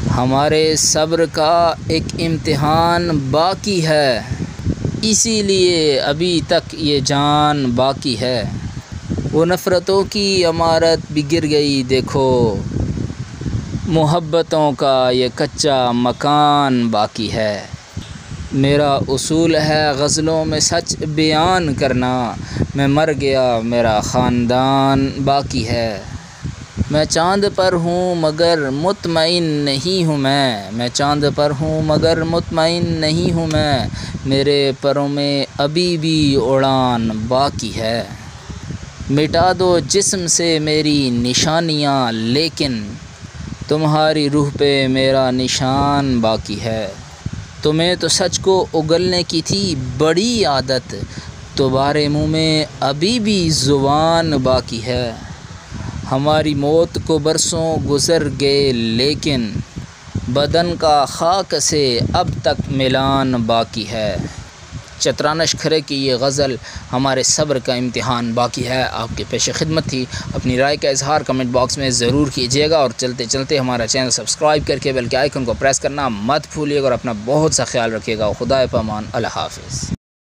ہمارے صبر کا ایک امتحان باقی ہے، اسی لیے ابھی تک یہ جان باقی ہے۔ وہ نفرتوں کی عمارت بھی گر گئی دیکھو، محبتوں کا یہ کچا مکان باقی ہے۔ میرا اصول ہے غزلوں میں سچ بیان کرنا، میں مر گیا میرا خاندان باقی ہے۔ میں چاند پر ہوں مگر مطمئن نہیں ہوں میں چاند پر ہوں مگر مطمئن نہیں ہوں میرے پروں میں ابھی بھی اڑان باقی ہے۔ مٹا دو جسم سے میری نشانیاں لیکن تمہاری روح پہ میرا نشان باقی ہے۔ تمہیں تو سچ کو اگلنے کی تھی بڑی عادت، تمہارے منہ میں ابھی بھی زبان باقی ہے۔ ہماری موت کو برسوں گزر گئے لیکن بدن کا خاک سے اب تک ملان باقی ہے۔ چترانش کھرے کی یہ غزل ہمارے صبر کا امتحان باقی ہے آپ کے پیش خدمت تھی۔ اپنی رائے کا اظہار کمنٹ باکس میں ضرور کیجیے گا، اور چلتے چلتے ہمارا چینل سبسکرائب کر کے بیل کے آئیکن کو پریس کرنا مت بھولیے گا، اور اپنا بہت سا خیال رکھیے گا۔ خدا پامان، اللہ حافظ۔